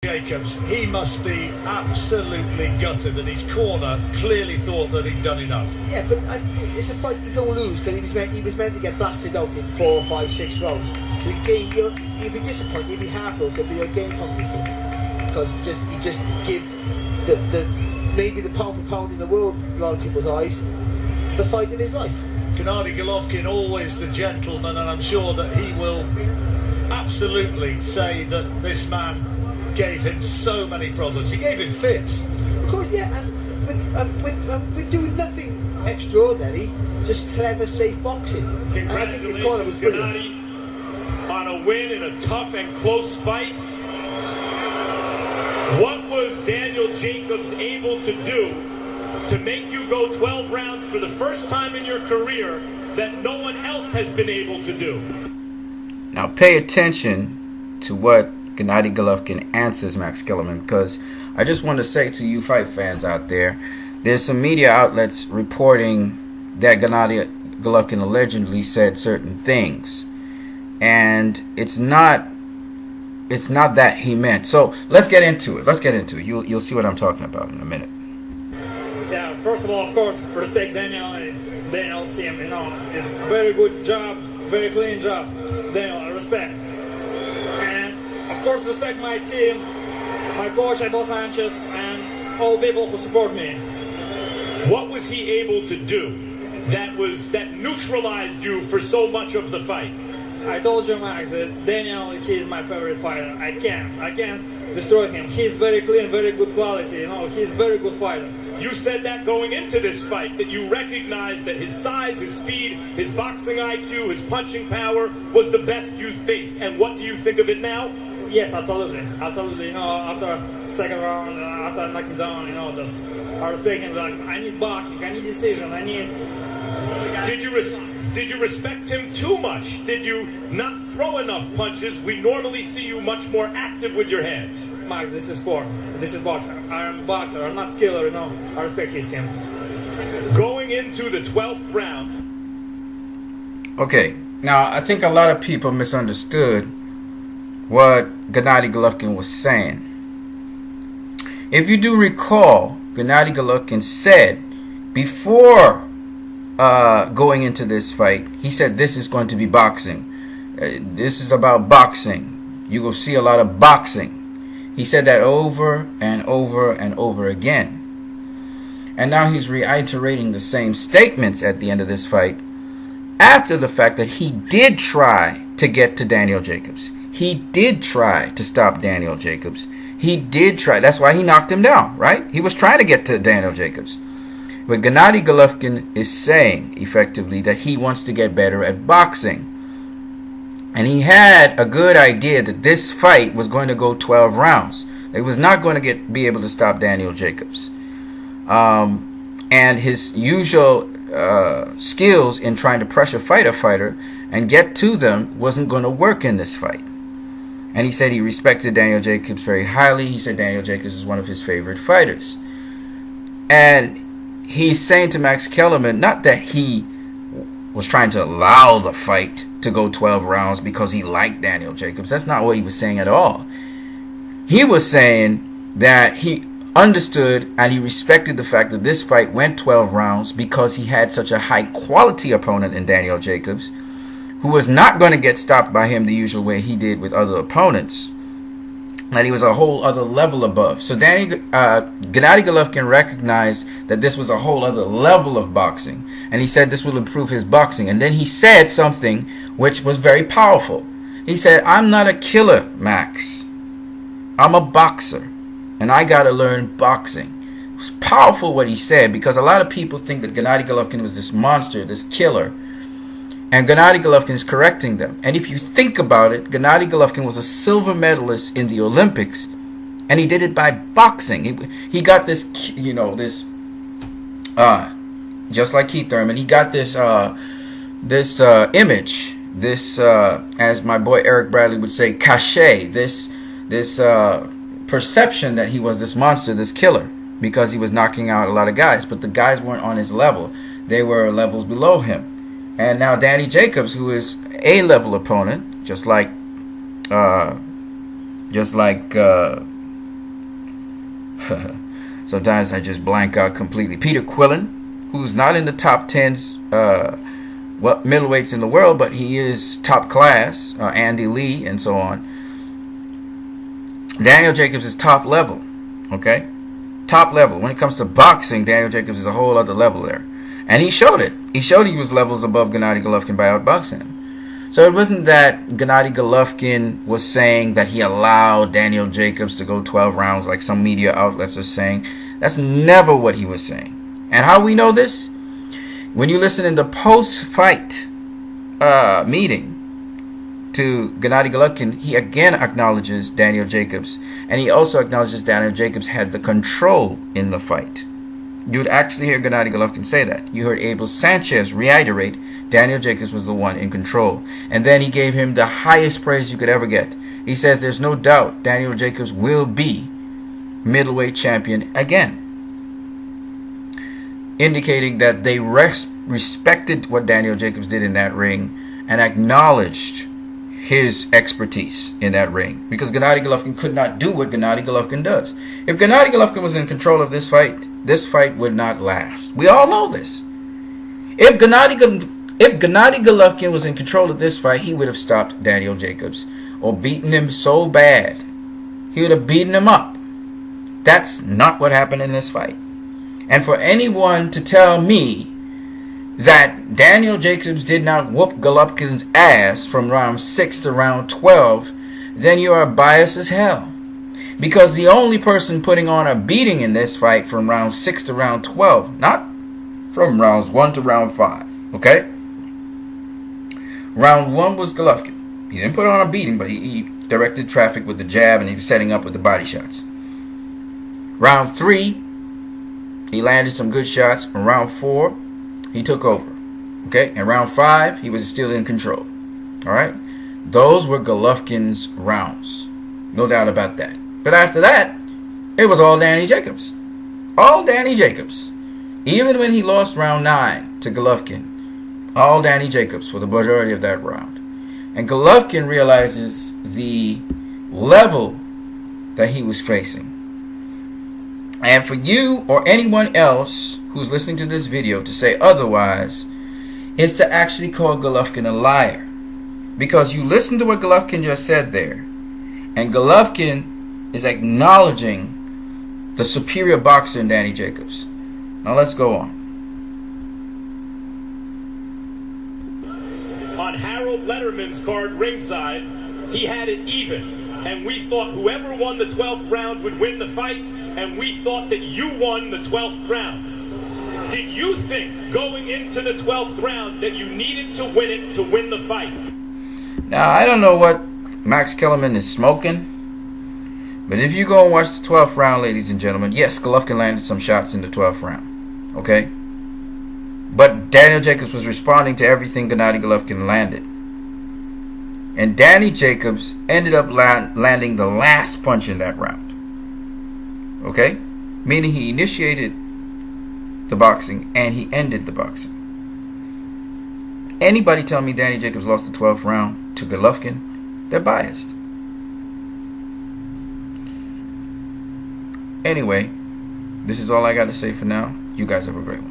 Jacobs, he must be absolutely gutted, and his corner clearly thought that he'd done enough. Yeah, but it's a fight you don't lose, because he was meant to get blasted out in 4, 5, 6 rounds. So he'll be disappointed, he'll be heartbroken, but he'll gain from defeat, because he just give the maybe the pound for pound in the world, in a lot of people's eyes, the fight of his life. Gennady Golovkin, always the gentleman, and I'm sure that he will absolutely say that this man gave him so many problems. He gave him fits. Of course, yeah, and we're doing nothing extraordinary, just clever, safe boxing. And I think the corner was brilliant. Gennady on a win in a tough and close fight. What was Daniel Jacobs able to do to make you go 12 rounds for the first time in your career that no one else has been able to do? Now pay attention to what Gennady Golovkin answers Max Kellerman, because I just want to say to you fight fans out there, there's some media outlets reporting that Gennady Golovkin allegedly said certain things, and it's not that he meant. So let's get into it. You'll see what I'm talking about in a minute. Yeah, first of all, of course, respect Daniel Sim, it's very good job, very clean job. Daniel, respect. And of course, respect my team, my coach, Abel Sanchez, and all people who support me. What was he able to do that neutralized you for so much of the fight? I told you, Max, that Daniel, he's my favorite fighter. I can't destroy him. He's very clean, very good quality, he's a very good fighter. You said that going into this fight, that you recognized that his size, his speed, his boxing IQ, his punching power was the best you'd faced. And what do you think of it now? Yes, absolutely. After second round, after I knocked him down, I respect him. Like, I need boxing, I need decision, Did you respect him too much? Did you not throw enough punches? We normally see you much more active with your hands. Max, this is sport. This is boxing. I'm a boxer. I'm not a killer, I respect his team. Going into the 12th round. Okay, now I think a lot of people misunderstood what Gennady Golovkin was saying. If you do recall, Gennady Golovkin said before going into this fight, he said this is going to be boxing. This is about boxing. You will see a lot of boxing. He said that over and over and over again. And now he's reiterating the same statements at the end of this fight after the fact that he did try to get to Daniel Jacobs. He did try to stop Daniel Jacobs. He did try. That's why he knocked him down, right? He was trying to get to Daniel Jacobs. But Gennady Golovkin is saying, effectively, that he wants to get better at boxing. And he had a good idea that this fight was going to go 12 rounds. He was not going to be able to stop Daniel Jacobs. And his usual skills in trying to pressure fight a fighter and get to them wasn't going to work in this fight. And he said he respected Daniel Jacobs very highly. He said Daniel Jacobs is one of his favorite fighters. And he's saying to Max Kellerman, not that he was trying to allow the fight to go 12 rounds because he liked Daniel Jacobs. That's not what he was saying at all. He was saying that he understood and he respected the fact that this fight went 12 rounds because he had such a high quality opponent in Daniel Jacobs, who was not going to get stopped by him the usual way he did with other opponents. That he was a whole other level above. So Gennady Golovkin recognized that this was a whole other level of boxing. And he said this will improve his boxing. And then he said something which was very powerful. He said, I'm not a killer, Max. I'm a boxer. And I got to learn boxing. It was powerful what he said, because a lot of people think that Gennady Golovkin was this monster, this killer. And Gennady Golovkin is correcting them. And if you think about it, Gennady Golovkin was a silver medalist in the Olympics, and he did it by boxing. He got this, just like Keith Thurman, he got this image, as my boy Eric Bradley would say, cachet, this perception that he was this monster, this killer, because he was knocking out a lot of guys. But the guys weren't on his level. They were levels below him. And now Danny Jacobs, who is a level opponent, just like Sometimes I just blank out completely. Peter Quillen, who's not in the top 10 middleweights in the world, but he is top class. Andy Lee and so on. Daniel Jacobs is top level. Okay? Top level. When it comes to boxing, Daniel Jacobs is a whole other level there. And he showed it. He showed he was levels above Gennady Golovkin by outboxing him. So it wasn't that Gennady Golovkin was saying that he allowed Daniel Jacobs to go 12 rounds like some media outlets are saying. That's never what he was saying. And how we know this? When you listen in the post-fight meeting to Gennady Golovkin, he again acknowledges Daniel Jacobs. And he also acknowledges Daniel Jacobs had the control in the fight. You'd actually hear Gennady Golovkin say that. You heard Abel Sanchez reiterate Daniel Jacobs was the one in control. And then he gave him the highest praise you could ever get. He says there's no doubt Daniel Jacobs will be middleweight champion again. Indicating that they respected what Daniel Jacobs did in that ring and acknowledged his expertise in that ring. Because Gennady Golovkin could not do what Gennady Golovkin does. If Gennady Golovkin was in control of this fight would not last. We all know this. If Gennady Golovkin was in control of this fight, he would have stopped Daniel Jacobs or beaten him so bad. He would have beaten him up. That's not what happened in this fight. And for anyone to tell me that Daniel Jacobs did not whoop Golovkin's ass from round 6 to round 12, then you are biased as hell. Because the only person putting on a beating in this fight from round 6 to round 12, not from rounds 1 to round 5, okay? Round 1 was Golovkin. He didn't put on a beating, but he directed traffic with the jab and he was setting up with the body shots. Round 3, he landed some good shots. In round 4, he took over. Okay? In round 5, he was still in control. Alright? Those were Golovkin's rounds. No doubt about that. But after that, it was all Danny Jacobs. All Danny Jacobs. Even when he lost round 9 to Golovkin, all Danny Jacobs for the majority of that round. And Golovkin realizes the level that he was facing. And for you or anyone else who's listening to this video to say otherwise is to actually call Golovkin a liar. Because you listen to what Golovkin just said there. And Golovkin is acknowledging the superior boxer in Danny Jacobs. Now let's go on. On Harold Letterman's card ringside, he had it even. And we thought whoever won the 12th round would win the fight. And we thought that you won the 12th round. Did you think going into the 12th round that you needed to win it to win the fight? Now, I don't know what Max Kellerman is smoking. But if you go and watch the 12th round, ladies and gentlemen, yes, Golovkin landed some shots in the 12th round. Okay? But Daniel Jacobs was responding to everything Gennady Golovkin landed. And Danny Jacobs ended up landing the last punch in that round. Okay? Meaning he initiated the boxing and he ended the boxing. Anybody tell me Danny Jacobs lost the 12th round to Golovkin, they're biased. Anyway, this is all I got to say for now. You guys have a great one.